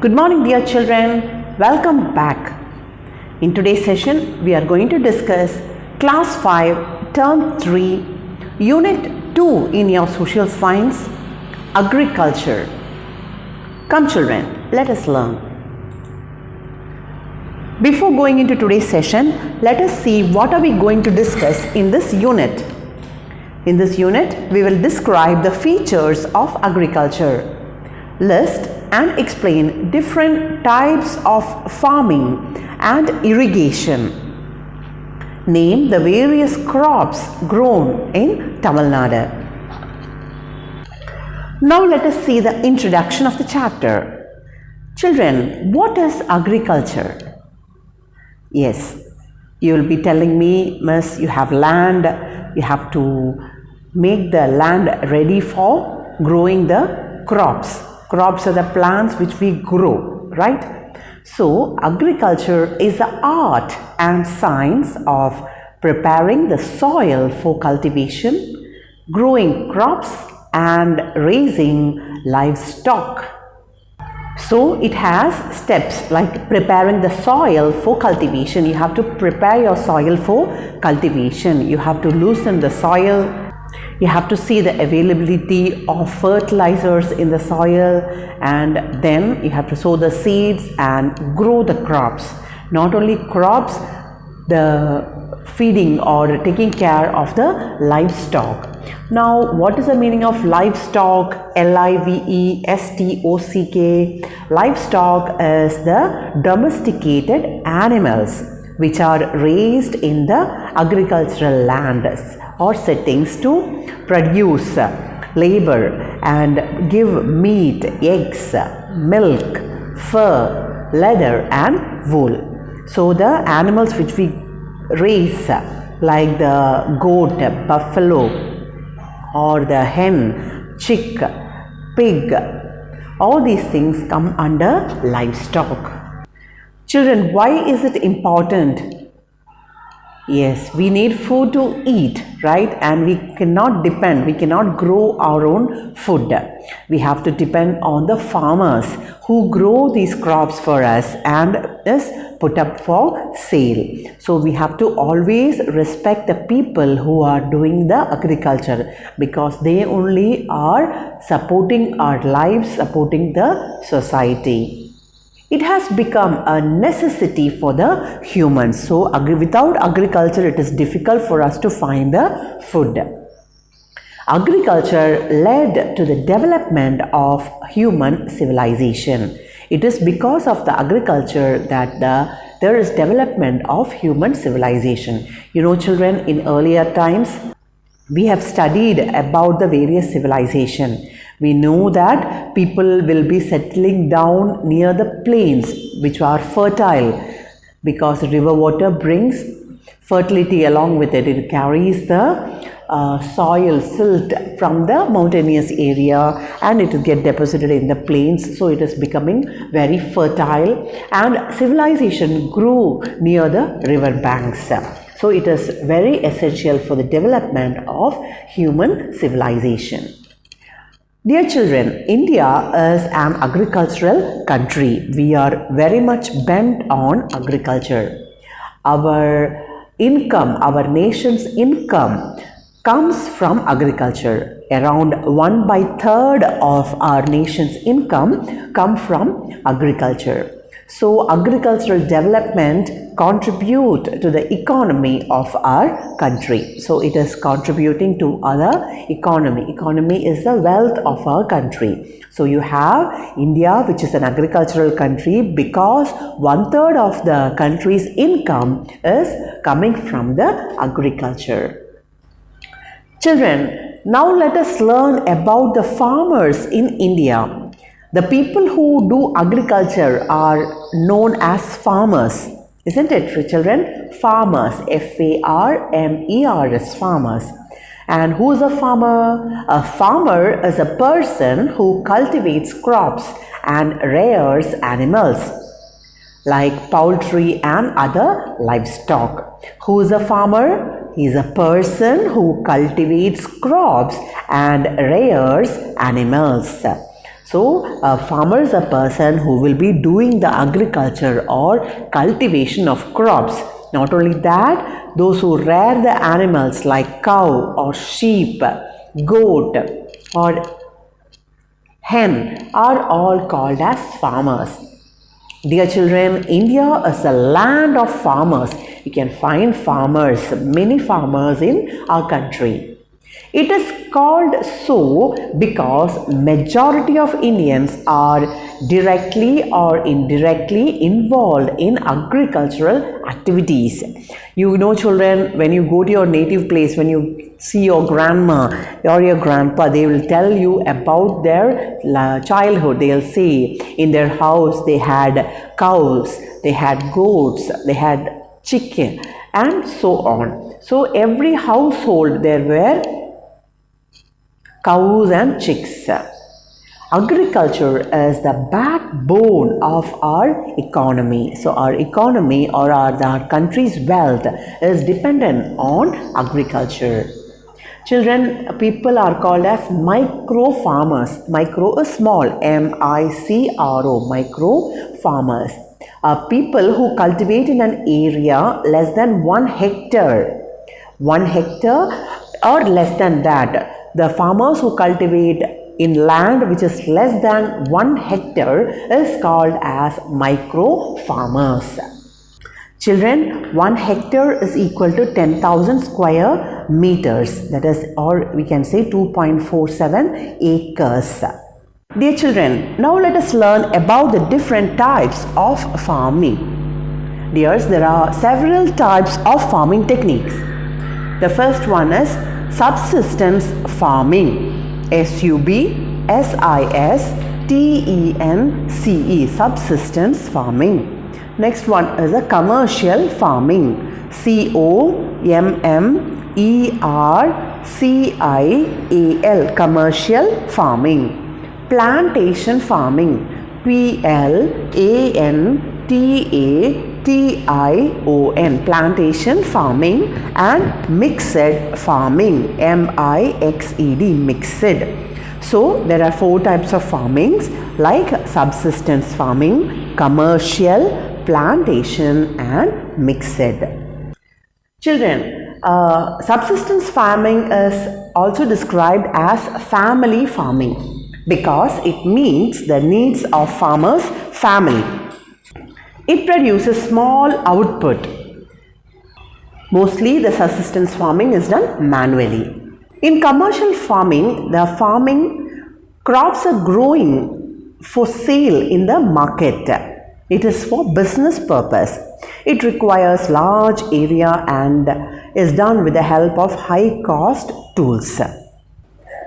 Good morning, dear children. Welcome back. In today's session, we are going to discuss Class 5, Term 3, Unit 2 in your Social Science, Agriculture. Come, children, let us learn. Before going into today's session, let us see what are we going to discuss in this unit. In this unit, we will describe the features of agriculture, list and explain different types of farming and irrigation. Name the various crops grown in Tamil Nadu. Now let us see the introduction of the chapter. Children, what is agriculture? Yes, you will be telling me, Miss, you have land, you have to make the land ready for growing the crops. Crops are the plants which we grow, right? So, agriculture is the art and science of preparing the soil for cultivation, growing crops and raising livestock. So, it has steps like preparing the soil for cultivation. You have to prepare your soil for cultivation. You have to loosen the soil. You have to see the availability of fertilizers in the soil, and then you have to sow the seeds and grow the crops. Not only crops, the feeding or taking care of the livestock. Now, what is the meaning of livestock? Livestock. Livestock is the domesticated animals which are raised in the agricultural lands or settings to produce labor and give meat, eggs, milk, fur, leather and wool. So the animals which we raise like the goat, buffalo or the hen, chick, pig, all these things come under livestock. Children, why is it important? Yes, we need food to eat, right? And we cannot grow our own food. We have to depend on the farmers who grow these crops for us and is put up for sale. So we have to always respect the people who are doing the agriculture, because they only are supporting our lives, supporting the society. It has become a necessity for the humans. So without agriculture, it is difficult for us to find the food. Agriculture led to the development of human civilization. It is because of the agriculture that there is development of human civilization. You know, children, in earlier times, we have studied about the various civilization. We know that people will be settling down near the plains which are fertile, because river water brings fertility along with it. It carries the soil silt from the mountainous area and it will get deposited in the plains. So it is becoming very fertile, and civilization grew near the river banks. So it is very essential for the development of human civilization. Dear children, India is an agricultural country. We are very much bent on agriculture. Our income, our nation's income comes from agriculture. Around 1/3 of our nation's income comes from agriculture. So agricultural development contribute to the economy of our country. So it is contributing to other economy. Economy is the wealth of our country. So you have India, which is an agricultural country, because 1/3 of the country's income is coming from the agriculture. Children, now let us learn about the farmers in India. The people who do agriculture are known as farmers, isn't it, children? Farmers, F-A-R-M-E-R-S, farmers. And who is a farmer? A farmer is a person who cultivates crops and rears animals like poultry and other livestock. Who is a farmer? He is a person who cultivates crops and rears animals. So, a farmer is a person who will be doing the agriculture or cultivation of crops. Not only that, those who rear the animals like cow or sheep, goat or hen are all called as farmers. Dear children, India is a land of farmers. You can find farmers, many farmers in our country. It is called so because majority of Indians are directly or indirectly involved in agricultural activities. You know children, when you go to your native place, when you see your grandma or your grandpa, they will tell you about their childhood. They will say in their house they had cows, they had goats, they had chicken and so on. So every household there were cows and chicks. Agriculture is the backbone of our economy. So our economy or our country's wealth is dependent on agriculture. Children, people are called as micro farmers. Micro is small, M-I-C-R-O, micro farmers. People who cultivate in an area less than 1 hectare. 1 hectare or less than that. The farmers who cultivate in land which is less than 1 hectare is called as micro farmers. Children, 1 hectare is equal to 10,000 square meters, that is, or we can say 2.47 acres. Dear children, now let us learn about the different types of farming. Dears, there are several types of farming techniques. The first one is subsistence farming. S-U-B-S-I-S-T-E-N-C-E, subsistence farming. Next one is a commercial farming. C-O-M-M-E-R-C-I-A-L, commercial farming. Plantation farming. P-L-A-N-T-A-T-I-O-N, plantation farming. And mixed farming, M-I-X-E-D, mixed. So there are 4 types of farmings like subsistence farming, commercial, plantation and mixed. Children, subsistence farming is also described as family farming because it meets the needs of farmers' family. It produces small output. Mostly the subsistence farming is done manually. In commercial farming, the farming crops are growing for sale in the market. It is for business purpose. It requires large area and is done with the help of high cost tools.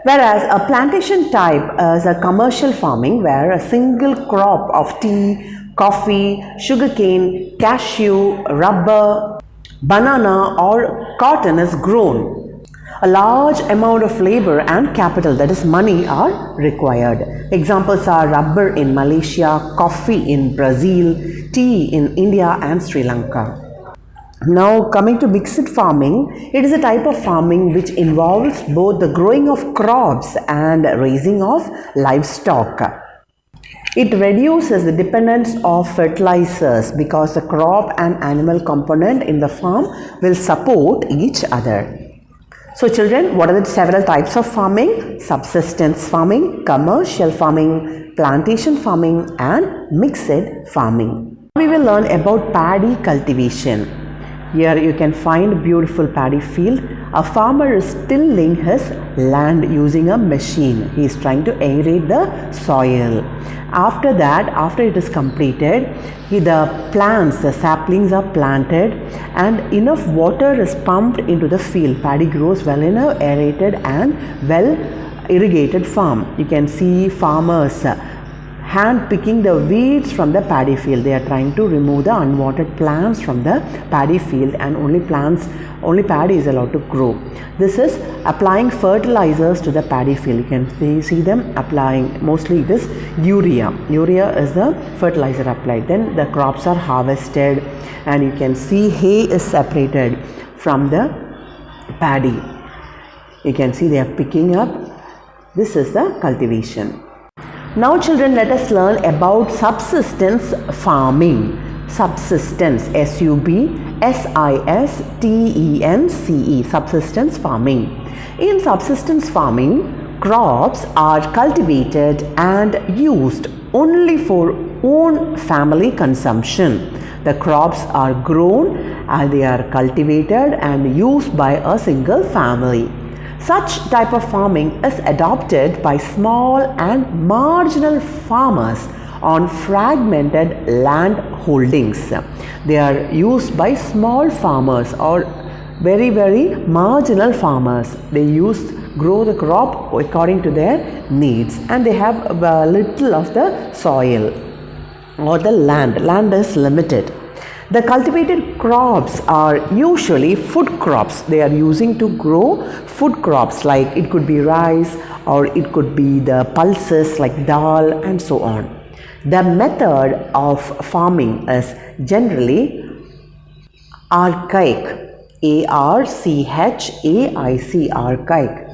Whereas a plantation type is a commercial farming where a single crop of tea, coffee, sugarcane, cashew, rubber, banana or cotton is grown. A large amount of labor and capital, that is money, are required. Examples are rubber in Malaysia, coffee in Brazil, tea in India and Sri Lanka. Now coming to mixed farming, it is a type of farming which involves both the growing of crops and raising of livestock. It reduces the dependence of fertilizers because the crop and animal component in the farm will support each other. So children, what are the several types of farming? Subsistence farming, commercial farming, plantation farming and mixed farming. We will learn about paddy cultivation. Here you can find a beautiful paddy field. A farmer is tilling his land using a machine. He is trying to aerate the soil. After that, after it is completed, the plants, the saplings are planted and enough water is pumped into the field. Paddy grows well in an aerated and well irrigated farm. You can see farmers hand picking the weeds from the paddy field. They are trying to remove the unwanted plants from the paddy field and only paddy is allowed to grow. This is applying fertilizers to the paddy field. You can see them applying, mostly it is urea. Urea is the fertilizer applied. Then the crops are harvested and you can see hay is separated from the paddy. You can see they are picking up. This is the cultivation. Now children, let us learn about subsistence farming. Subsistence, S-U-B-S-I-S-T-E-N-C-E, subsistence farming. In subsistence farming, crops are cultivated and used only for own family consumption. The crops are grown and they are cultivated and used by a single family. Such type of farming is adopted by small and marginal farmers on fragmented land holdings. They are used by small farmers or very marginal farmers. They grow the crop according to their needs, and they have little of the soil or the land. Land is limited. The cultivated crops are usually food crops. They are using to grow food crops, like it could be rice or it could be the pulses like dal and so on. The method of farming is generally archaic. A-R-C-H-A-I-C, archaic.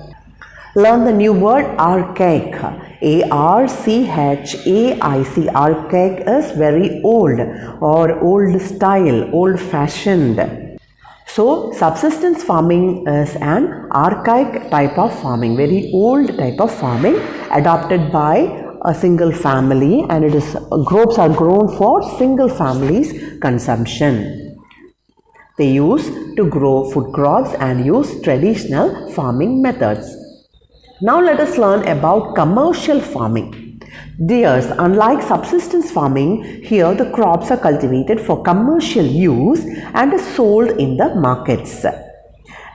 Learn the new word archaic. A-R-C-H-A-I-C, archaic is very old or old style, old fashioned. So subsistence farming is an archaic type of farming, very old type of farming adopted by a single family, and crops are grown for single families consumption. They used to grow food crops and use traditional farming methods. Now let us learn about commercial farming. Dears, unlike subsistence farming, here the crops are cultivated for commercial use and is sold in the markets.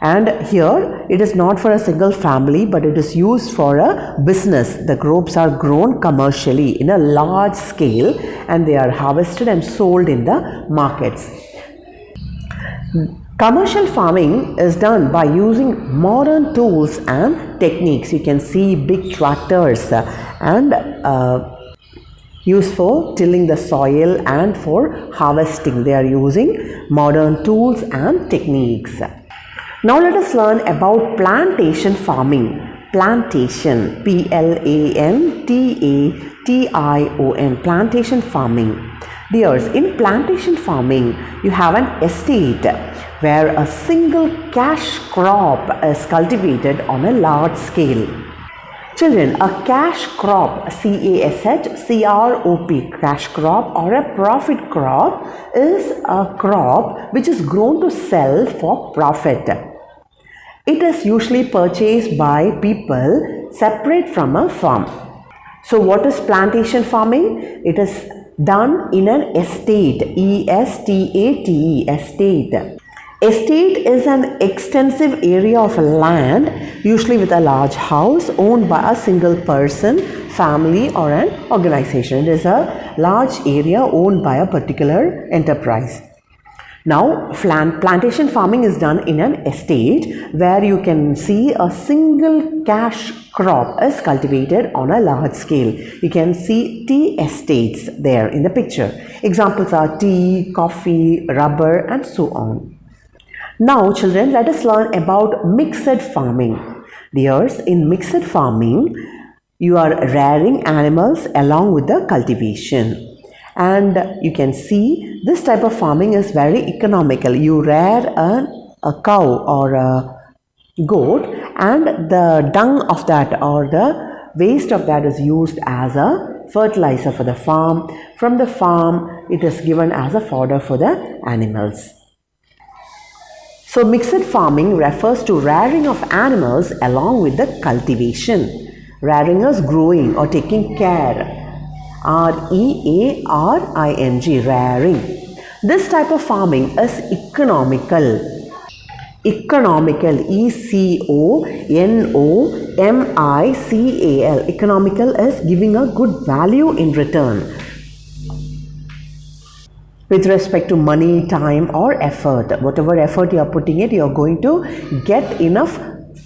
And here it is not for a single family, but it is used for a business. The crops are grown commercially in a large scale and they are harvested and sold in the markets. Commercial farming is done by using modern tools and techniques. You can see big tractors and used for tilling the soil and for harvesting. They are using modern tools and techniques. Now let us learn about plantation farming. Plantation, P-L-A-N-T-A-T-I-O-N, plantation farming. Dears, in plantation farming, you have an estate where a single cash crop is cultivated on a large scale. Children, a cash crop, C-A-S-H-C-R-O-P, cash crop or a profit crop is a crop which is grown to sell for profit. It is usually purchased by people separate from a farm. So what is plantation farming? It is done in an estate, E-S-T-A-T-E, estate. Estate is an extensive area of land, usually with a large house owned by a single person, family or an organization. It is a large area owned by a particular enterprise. Now, plantation farming is done in an estate where you can see a single cash crop is cultivated on a large scale. You can see tea estates there in the picture. Examples are tea, coffee, rubber and so on. Now children, let us learn about mixed farming. Dears, in mixed farming, you are rearing animals along with the cultivation. And you can see this type of farming is very economical. You rear a cow or a goat, and the dung of that or the waste of that is used as a fertilizer for the farm. From the farm, it is given as a fodder for the animals. So mixed farming refers to rearing of animals along with the cultivation. Rearing is growing or taking care. R-E-A-R-I-N-G, rearing. This type of farming is economical. Economical, E-C-O-N-O-M-I-C-A-L. Economical is giving a good value in return with respect to money, time or effort. Whatever effort you are putting it, you are going to get enough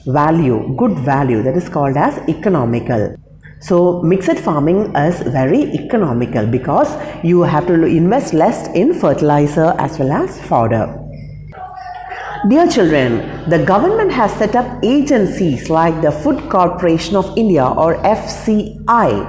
value, good value. That is called as economical. So mixed farming is very economical because you have to invest less in fertilizer as well as fodder. Dear children, the government has set up agencies like the Food Corporation of India or FCI,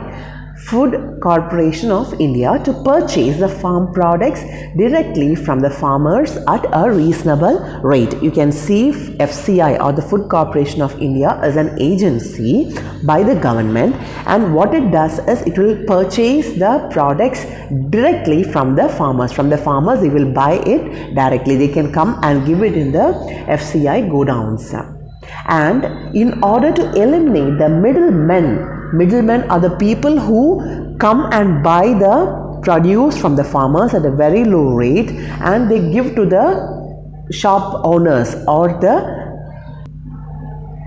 Food Corporation of India to purchase the farm products directly from the farmers at a reasonable rate. You can see FCI, or the Food Corporation of India, is an agency by the government, and what it does is it will purchase the products directly from the farmers. From the farmers they will buy it directly. They can come and give it in the FCI godowns. And in order to eliminate the middlemen are the people who come and buy the produce from the farmers at a very low rate, and they give to the shop owners or the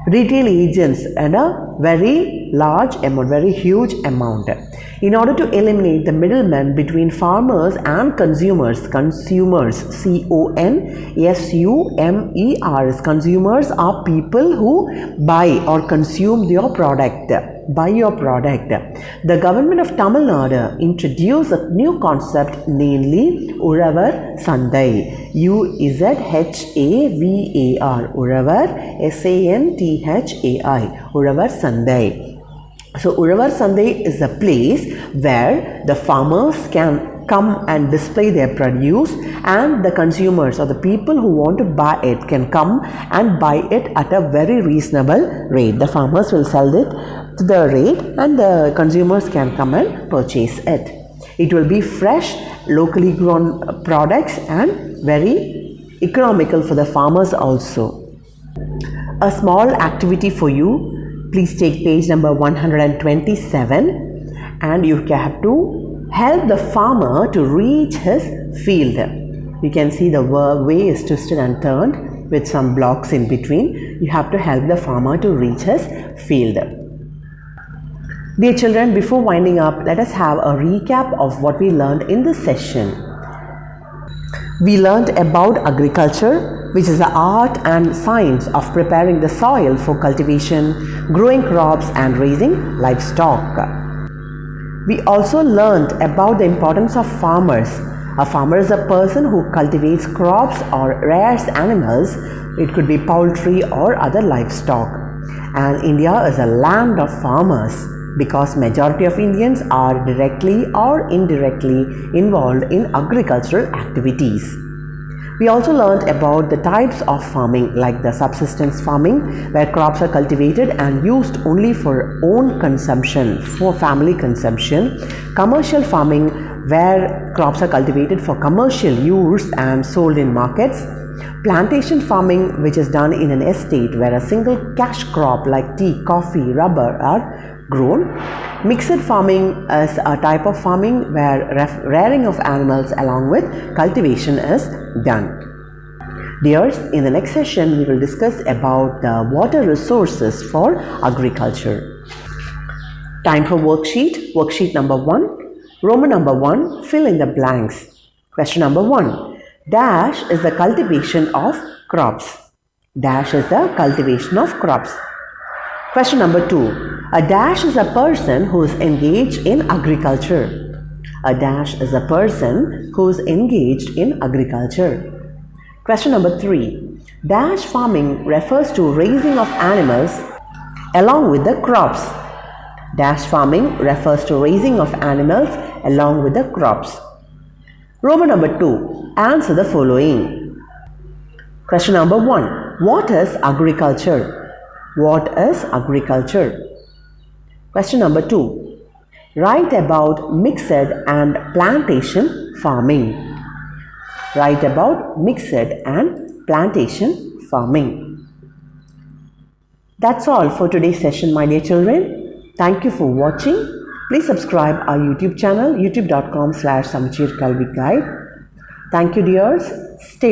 retail agents at a very large amount, very huge amount. In order to eliminate the middlemen between farmers and consumers, consumers consumers are people who buy or consume your product. The government of Tamil Nadu introduced a new concept, namely Uravar Sandai. UZHAVAR, Uravar SANTHAI, Uravar Sandai. So Uravar Sandai is a place where the farmers can come and display their produce, and the consumers or the people who want to buy it can come and buy it at a very reasonable rate. The farmers will sell it to the rate, and the consumers can come and purchase it. It will be fresh, locally grown products and very economical for the farmers also. A small activity for you. Please take page number 127, and you have to help the farmer to reach his field. You can see the way is twisted and turned with some blocks in between. You have to help the farmer to reach his field. Dear children, before winding up, let us have a recap of what we learned in this session. We learned about agriculture, which is the art and science of preparing the soil for cultivation, growing crops and raising livestock. We also learned about the importance of farmers. A farmer is a person who cultivates crops or rears animals. It could be poultry or other livestock. And India is a land of farmers, because majority of Indians are directly or indirectly involved in agricultural activities. We also learned about the types of farming, like the subsistence farming, where crops are cultivated and used only for own consumption, for family consumption. Commercial farming, where crops are cultivated for commercial use and sold in markets. Plantation farming, which is done in an estate where a single cash crop like tea, coffee, rubber are grown. Mixed farming is a type of farming where rearing of animals along with cultivation is done. Dears, in the next session we will discuss about the water resources for agriculture. Time for worksheet. Worksheet number 1. Roman number 1. Fill in the blanks. Question number 1. Dash is the cultivation of crops. Dash is the cultivation of crops. Question number 2. A dash is a person who is engaged in agriculture. A dash is a person who is engaged in agriculture. Question number 3. Dash farming refers to raising of animals along with the crops. Dash farming refers to raising of animals along with the crops. Roman number 2. Answer the following. Question number 1. What is agriculture? What is agriculture? Question number 2. Write about mixed and plantation farming. Write about mixed and plantation farming. That's all for today's session, my dear children. Thank you for watching. Please subscribe our YouTube channel, youtube.com/Samachir Kalvi Guide. Thank you, dears. Stay